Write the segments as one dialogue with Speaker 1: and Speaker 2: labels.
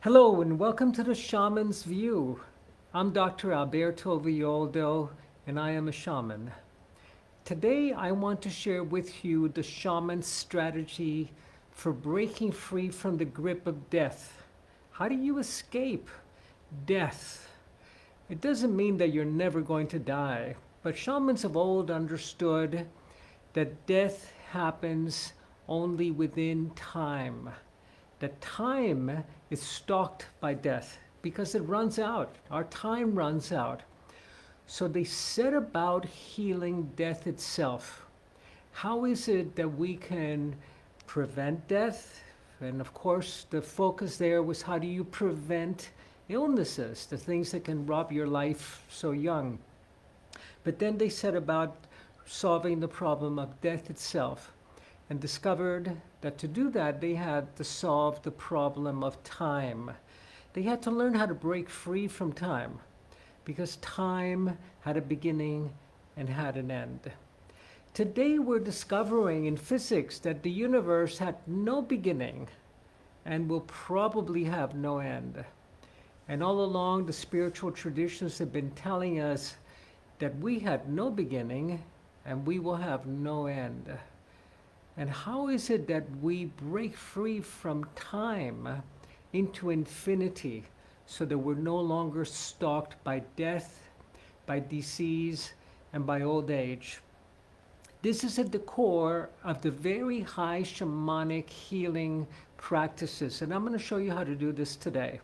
Speaker 1: Hello and welcome to the Shaman's View. I'm Dr. Alberto Villoldo and I am a shaman. Today I want to share with you the shaman's strategy for breaking free from the grip of death. How do you escape death? It doesn't mean that you're never going to die, but shamans of old understood that death happens only within time. That time is stalked by death because it runs out. Our time runs out. So they set about healing death itself. How is it that we can prevent death? And of course, the focus there was how do you prevent illnesses, the things that can rob your life so young. But then they set about solving the problem of death itself and discovered that to do that, they had to solve the problem of time. They had to learn how to break free from time because time had a beginning and had an end. Today, we're discovering in physics that the universe had no beginning and will probably have no end. And all along, the spiritual traditions have been telling us that we had no beginning and we will have no end. And how is it that we break free from time into infinity so that we're no longer stalked by death, by disease, and by old age? This is at the core of the very high shamanic healing practices, and I'm going to show you how to do this today.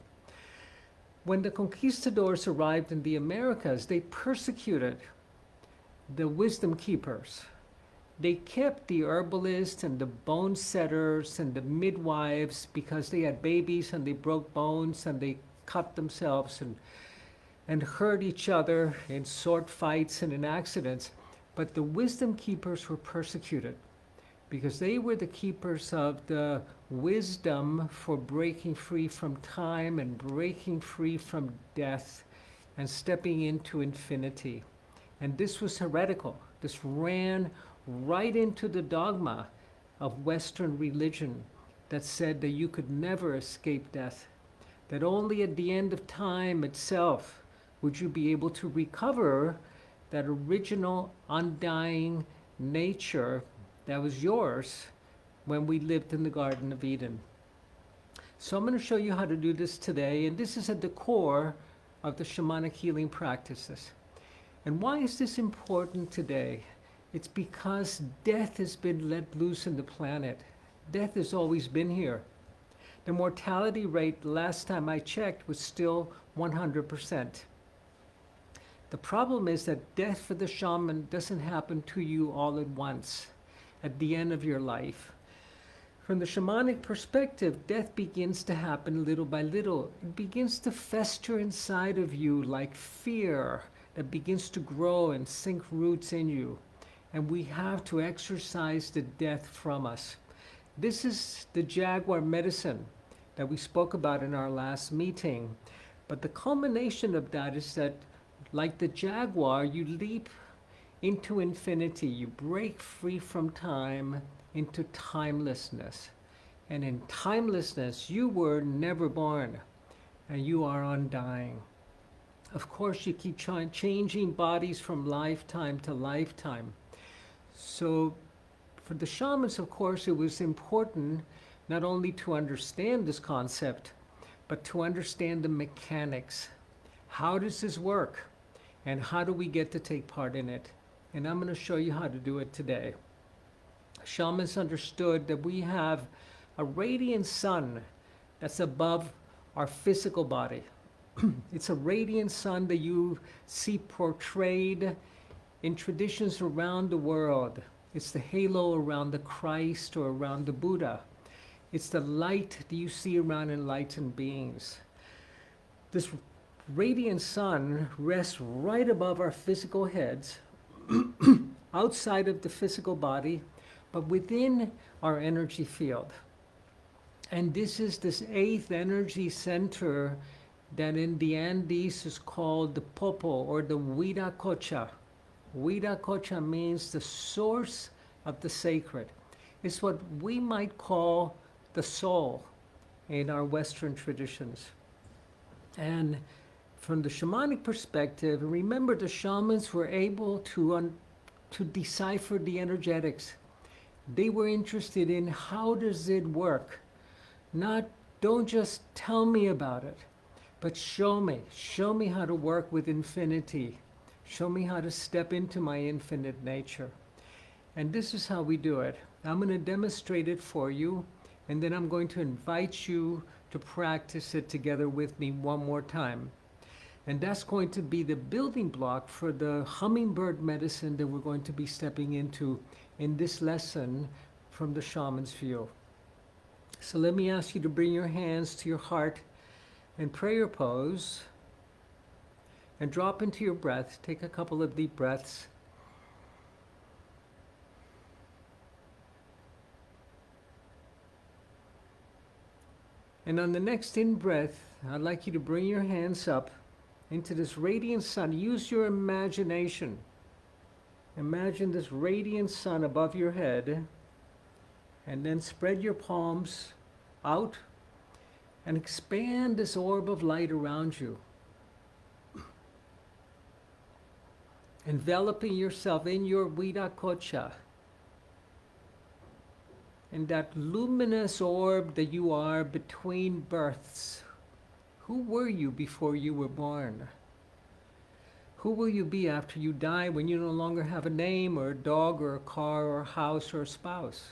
Speaker 1: When the conquistadors arrived in the Americas, they persecuted the wisdom keepers. They kept the herbalists and the bone setters and the midwives because they had babies and they broke bones and they cut themselves and hurt each other in sword fights and in accidents. But the wisdom keepers were persecuted because they were the keepers of the wisdom for breaking free from time and breaking free from death and stepping into infinity. And this was heretical. This ran right into the dogma of Western religion that said that you could never escape death, that only at the end of time itself would you be able to recover that original undying nature that was yours when we lived in the Garden of Eden. So I'm going to show you how to do this today, and this is at the core of the shamanic healing practices. And why is this important today? It's because death has been let loose in the planet. Death has always been here. The mortality rate last time I checked was still 100%. The problem is that death for the shaman doesn't happen to you all at once, at the end of your life. From the shamanic perspective, death begins to happen little by little. It begins to fester inside of you like fear that begins to grow and sink roots in you. And we have to exorcise the death from us. This is the jaguar medicine that we spoke about in our last meeting. But the culmination of that is that, like the jaguar, you leap into infinity. You break free from time into timelessness. And in timelessness, you were never born, and you are undying. Of course, you keep changing bodies from lifetime to lifetime. So for the shamans, of course, it was important not only to understand this concept, but to understand the mechanics. How does this work? And how do we get to take part in it? And I'm going to show you how to do it today. Shamans understood that we have a radiant sun that's above our physical body. It's a radiant sun that you see portrayed in traditions around the world. It's the halo around the Christ or around the Buddha. It's the light that you see around enlightened beings. This radiant sun rests right above our physical heads, outside of the physical body, but within our energy field. And this is this eighth energy center that in the Andes is called the Popo or the Huiracocha. Huiracocha means the source of the sacred. It's what we might call the soul. in our Western traditions. And from the shamanic perspective, remember the shamans were able to decipher the energetics. They were interested in how does it work? Not, don't just tell me about it, but show me. Show me how to work with infinity. Show me how to step into my infinite nature. And this is how we do it. I'm going to demonstrate it for you, and then I'm going to invite you to practice it together with me one more time. And that's going to be the building block for the hummingbird medicine that we're going to be stepping into in this lesson from the shaman's view. So let me ask you to bring your hands to your heart in prayer pose and drop into your breath. Take a couple of deep breaths. And on the next in-breath, I'd like you to bring your hands up into this radiant sun. Use your imagination. Imagine this radiant sun above your head, and then spread your palms out and expand this orb of light around you, enveloping yourself in your Viracocha, in that luminous orb that you are between births. Who were you before you were born? Who will you be after you die when you no longer have a name or a dog or a car or a house or a spouse?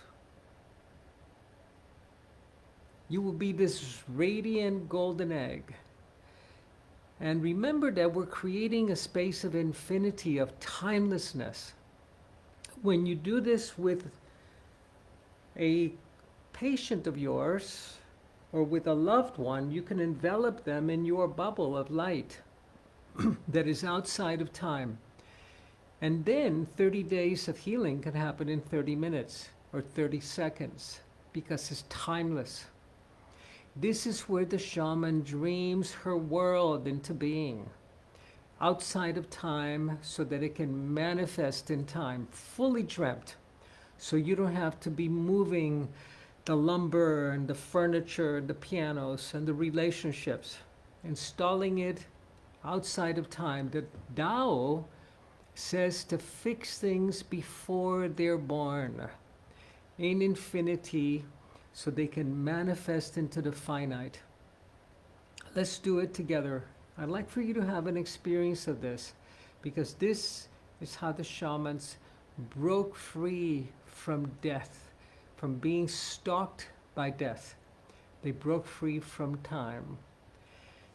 Speaker 1: You will be this radiant golden egg. And remember that we're creating a space of infinity, of timelessness. When you do this with a patient of yours or with a loved one, you can envelop them in your bubble of light that is outside of time. And then 30 days of healing can happen in 30 minutes or 30 seconds because it's timeless. This is where the shaman dreams her world into being, outside of time, so that it can manifest in time, fully dreamt. So you don't have to be moving the lumber and the furniture and the pianos and the relationships, installing it outside of time. The Tao says to fix things before they're born in infinity, so they can manifest into the finite. Let's do it together. I'd like for you to have an experience of this, because this is how the shamans broke free from death, from being stalked by death. They broke free from time.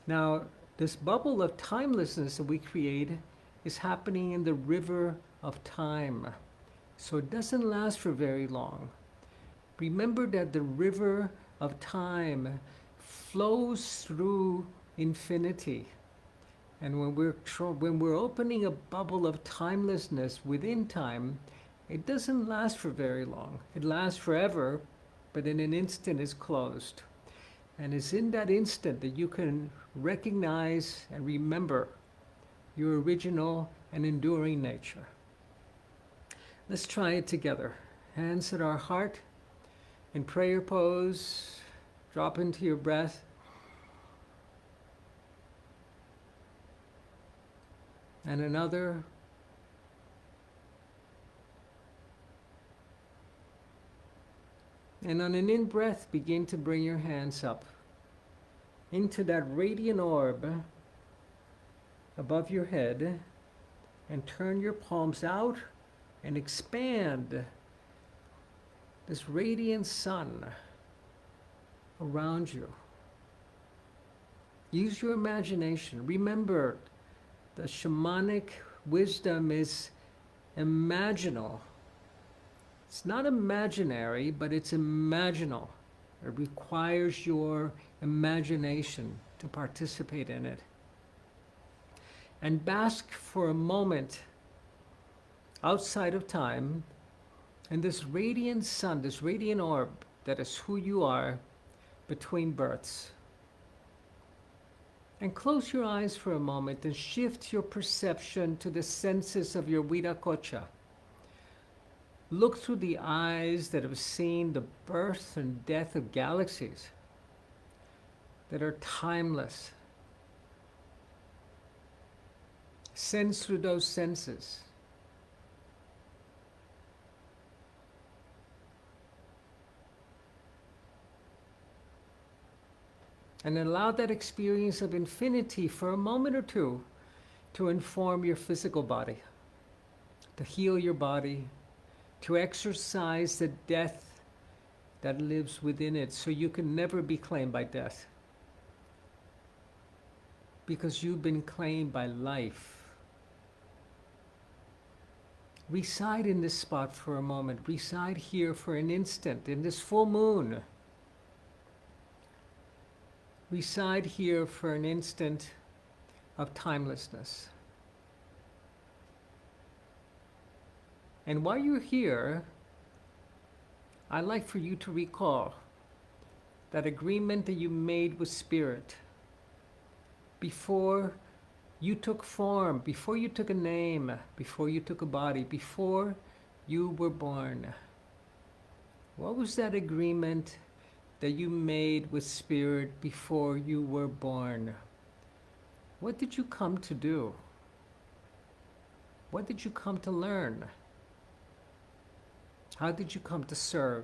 Speaker 1: Now, this bubble of timelessness that we create is happening in the river of time. So it doesn't last for very long. Remember that the river of time flows through infinity. And when we're opening a bubble of timelessness within time, it doesn't last for very long. It lasts forever, but in an instant it's closed. And it's in that instant that you can recognize and remember your original and enduring nature. Let's try it together. Hands at our heart. In prayer pose, drop into your breath. And another. And on an in-breath, begin to bring your hands up into that radiant orb above your head, and turn your palms out and expand this radiant sun around you. Use your imagination. Remember, the shamanic wisdom is imaginal. It's not imaginary, but it's imaginal. It requires your imagination to participate in it. And bask for a moment outside of time in this radiant sun, this radiant orb that is who you are between births. And close your eyes for a moment and shift your perception to the senses of your Viracocha. Look through the eyes that have seen the birth and death of galaxies. that are timeless. Sense through those senses. And allow that experience of infinity for a moment or two to inform your physical body, to heal your body, to exercise the death that lives within it so you can never be claimed by death. Because you've been claimed by life. Reside in this spot for a moment. Reside here for an instant, in this full moon. Reside here for an instant of timelessness. And while you're here, I'd like for you to recall that agreement that you made with Spirit before you took form, before you took a name, before you took a body, before you were born. What was that agreement that you made with Spirit before you were born? What did you come to do? What did you come to learn? How did you come to serve?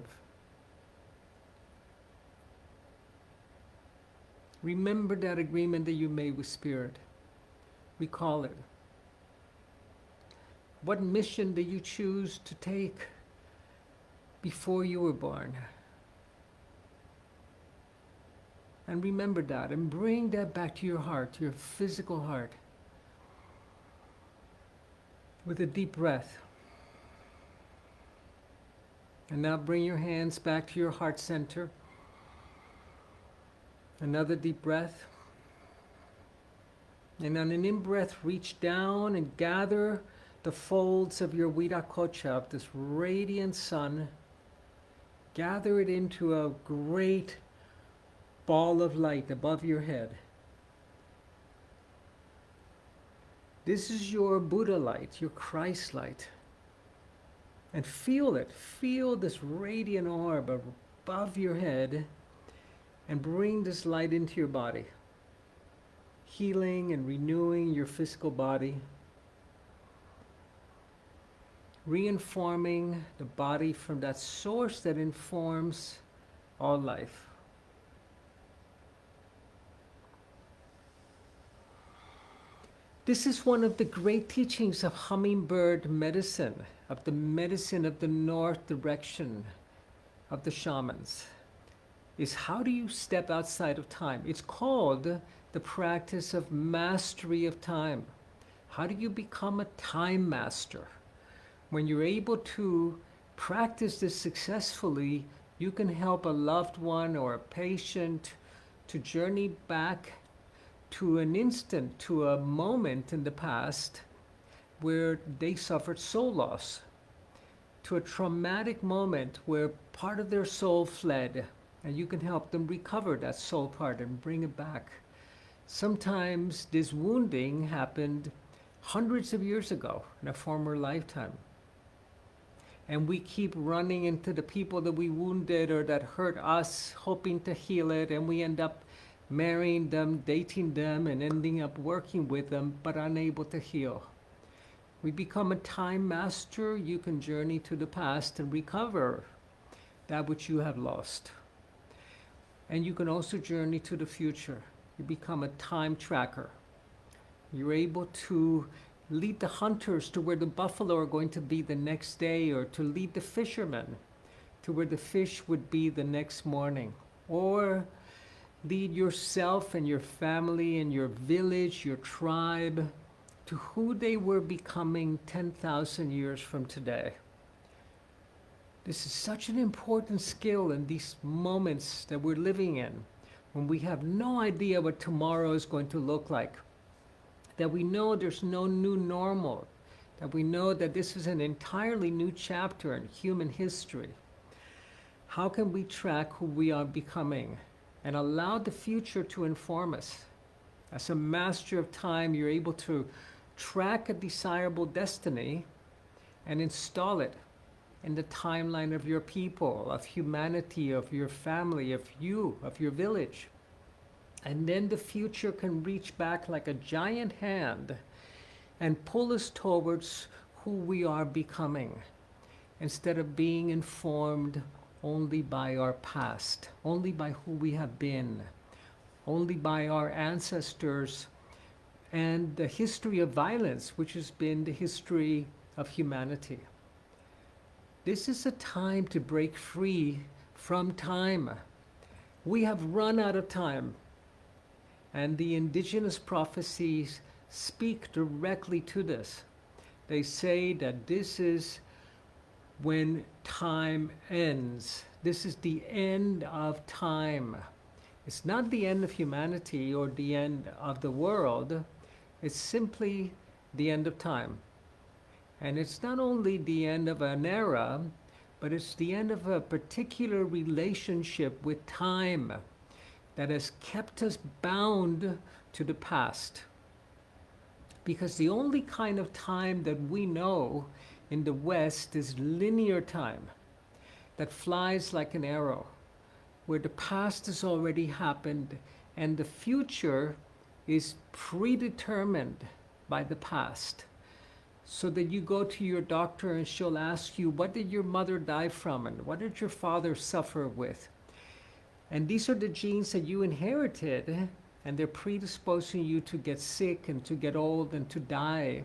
Speaker 1: Remember that agreement that you made with Spirit. Recall it. What mission did you choose to take before you were born? And remember that and bring that back to your heart, your physical heart, with a deep breath. And now bring your hands back to your heart center. Another deep breath. And on an in-breath, reach down and gather the folds of your Viracocha, of this radiant sun. Gather it into a great ball of light above your head. This is your Buddha light, your Christ light. And feel it. Feel this radiant orb above your head and bring this light into your body. Healing and renewing your physical body. Reinforming the body from that source that informs all life. This is one of the great teachings of hummingbird medicine, of the medicine of the north direction of the shamans, is how do you step outside of time? It's called the practice of mastery of time. How do you become a time master? When you're able to practice this successfully, you can help a loved one or a patient to journey back to an instant, to a moment in the past where they suffered soul loss, to a traumatic moment where part of their soul fled, and you can help them recover that soul part and bring it back. Sometimes this wounding happened hundreds of years ago in a former lifetime. And we keep running into the people that we wounded or that hurt us, hoping to heal it, and we end up marrying them, dating them, and ending up working with them, but unable to heal. We become a time master. You can journey to the past and recover that which you have lost. And you can also journey to the future. You become a time tracker. You're able to lead the hunters to where the buffalo are going to be the next day, or to lead the fishermen to where the fish would be the next morning, or lead yourself and your family and your village, your tribe, to who they were becoming 10,000 years from today. This is such an important skill in these moments that we're living in, when we have no idea what tomorrow is going to look like, that we know there's no new normal, that we know that this is an entirely new chapter in human history. How can we track who we are becoming and allow the future to inform us? As a master of time, you're able to track a desirable destiny and install it in the timeline of your people, of humanity, of your family, of you, of your village. And then the future can reach back like a giant hand and pull us towards who we are becoming, instead of being informed only by our past, only by who we have been, only by our ancestors and the history of violence, which has been the history of humanity. This is a time to break free from time. We have run out of time, and the indigenous prophecies speak directly to this. They say that this is when time ends. This is the end of time. It's not the end of humanity or the end of the world. It's simply the end of time. And it's not only the end of an era, but it's the end of a particular relationship with time that has kept us bound to the past. Because the only kind of time that we know in the West is linear time, that flies like an arrow, where the past has already happened and the future is predetermined by the past. So that you go to your doctor and she'll ask you, what did your mother die from and what did your father suffer with? And these are the genes that you inherited, and they're predisposing you to get sick and to get old and to die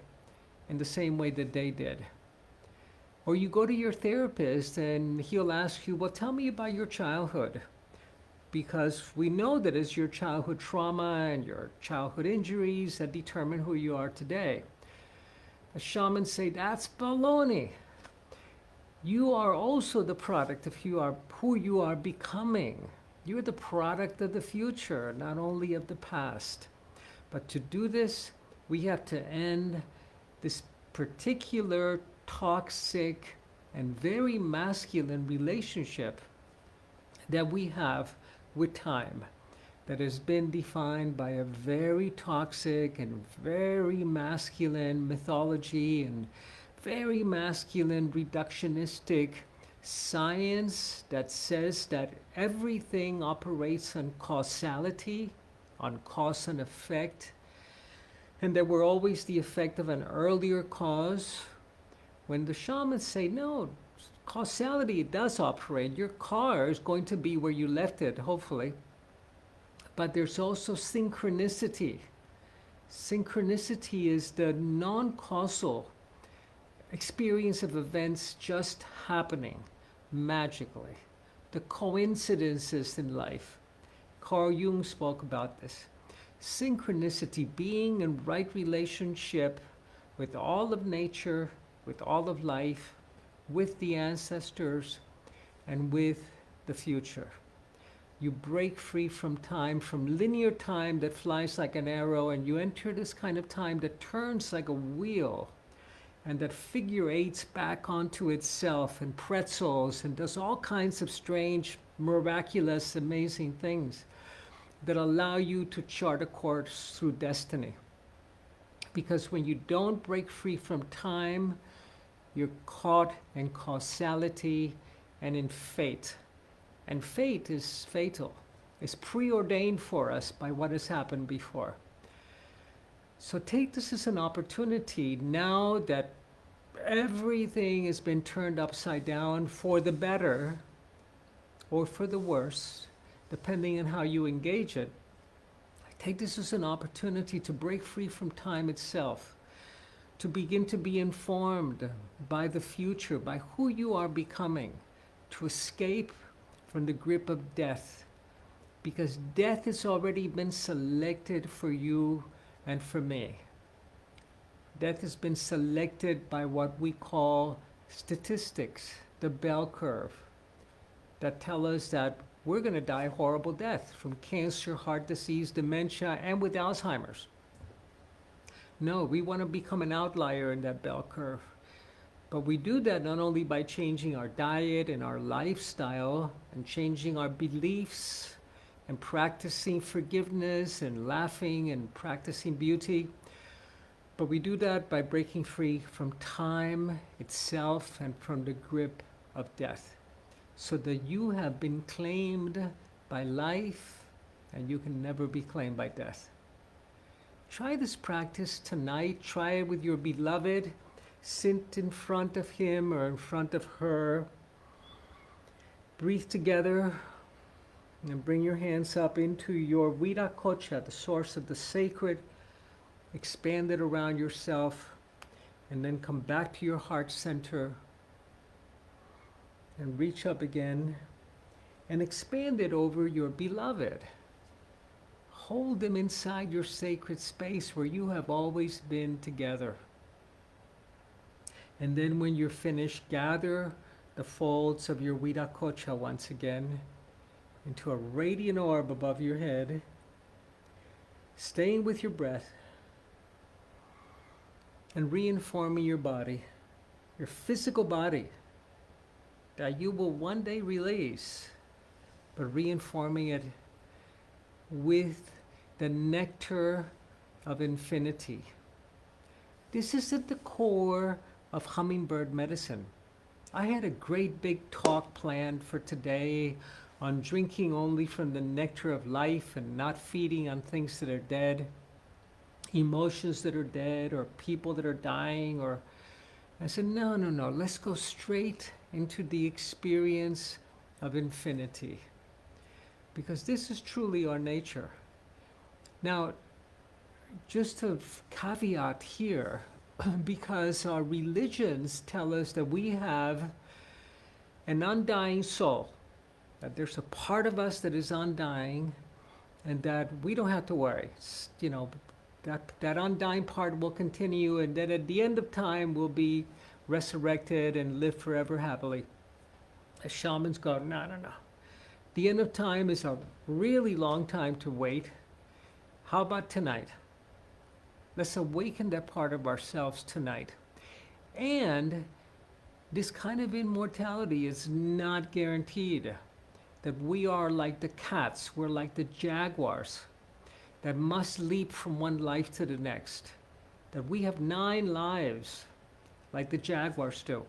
Speaker 1: in the same way that they did. Or you go to your therapist and he'll ask you, well, tell me about your childhood. Because we know that it's your childhood trauma and your childhood injuries that determine who you are today. The shamans say, that's baloney. You are also the product of who you are becoming. You're the product of the future, not only of the past. But to do this, we have to end this particular toxic and very masculine relationship that we have with time, that has been defined by a very toxic and very masculine mythology and very masculine reductionistic science that says that everything operates on causality, on cause and effect, and that we're always the effect of an earlier cause. When the shamans say, no, causality does operate. Your car is going to be where you left it, hopefully. But there's also synchronicity. Synchronicity is the non-causal experience of events just happening magically. The coincidences in life. Carl Jung spoke about this. Synchronicity, being in right relationship with all of nature, with all of life, with the ancestors, and with the future. You break free from time, from linear time that flies like an arrow, and you enter this kind of time that turns like a wheel and that figure eights back onto itself and pretzels and does all kinds of strange, miraculous, amazing things that allow you to chart a course through destiny. Because when you don't break free from time, you're caught in causality and in fate. And fate is fatal. It's preordained for us by what has happened before. So take this as an opportunity now that everything has been turned upside down for the better or for the worse, depending on how you engage it. Take this as an opportunity to break free from time itself, to begin to be informed by the future, by who you are becoming, to escape from the grip of death, because death has already been selected for you and for me. Death has been selected by what we call statistics, the bell curve, that tell us that we're going to die a horrible death from cancer, heart disease, dementia, and with Alzheimer's. No, we want to become an outlier in that bell curve. But we do that not only by changing our diet and our lifestyle and changing our beliefs and practicing forgiveness and laughing and practicing beauty, but we do that by breaking free from time itself and from the grip of death, so that you have been claimed by life and you can never be claimed by death. Try this practice tonight. Try it with your beloved. Sit in front of him or in front of her. Breathe together and bring your hands up into your Viracocha, the source of the sacred. Expand it around yourself and then come back to your heart center and reach up again and expand it over your beloved. Hold them inside your sacred space where you have always been together. And then when you're finished, gather the folds of your Viracocha once again into a radiant orb above your head, staying with your breath and reinforming your body, your physical body, that you will one day release, but reinforming it with the nectar of infinity. This is at the core of hummingbird medicine. I had a great big talk planned for today on drinking only from the nectar of life and not feeding on things that are dead, emotions that are dead, or people that are dying. Or I said, no, let's go straight into the experience of infinity, because this is truly our nature. Now, just a caveat here, because our religions tell us that we have an undying soul, that there's a part of us that is undying, and that we don't have to worry. That undying part will continue, and then at the end of time we'll be resurrected and live forever happily. As shamans go, no. The end of time is a really long time to wait. How about tonight? Let's awaken that part of ourselves tonight. And this kind of immortality is not guaranteed. That we are like the cats, we're like the jaguars that must leap from one life to the next. That we have 9 lives like the jaguars do.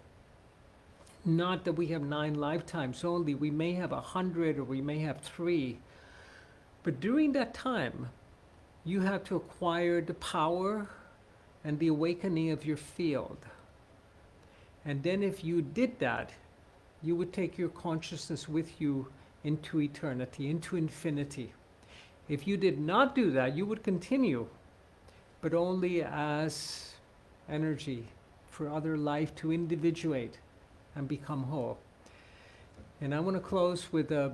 Speaker 1: Not that we have 9 lifetimes only. We may have 100 or we may have 3. But during that time, you have to acquire the power and the awakening of your field. And then if you did that, you would take your consciousness with you into eternity, into infinity. If you did not do that, you would continue, but only as energy for other life to individuate and become whole. And I want to close with a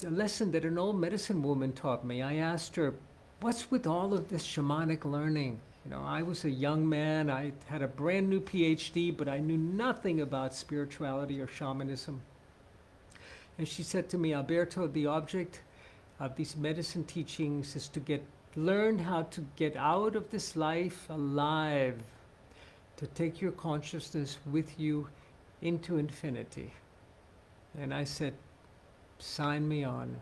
Speaker 1: lesson that an old medicine woman taught me. I asked her, what's with all of this shamanic learning? I was a young man, I had a brand new PhD, but I knew nothing about spirituality or shamanism. And she said to me, Alberto, the object of these medicine teachings is to learn how to get out of this life alive, to take your consciousness with you into infinity. And I said, sign me on.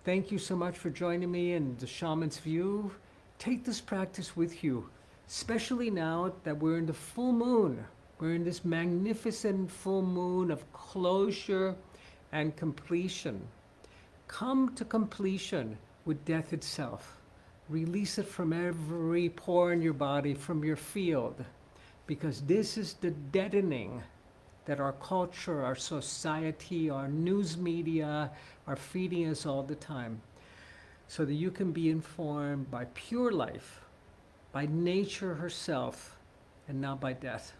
Speaker 1: Thank you so much for joining me in the Shaman's View. Take this practice with you, especially now that we're in the full moon. We're in this magnificent full moon of closure and completion. Come to completion with death itself. Release it from every pore in your body, from your field, because this is the deadening that our culture, our society, our news media are feeding us all the time, so that you can be informed by pure life, by nature herself, and not by death.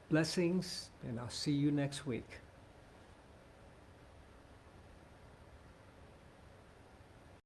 Speaker 1: Blessings, and I'll see you next week.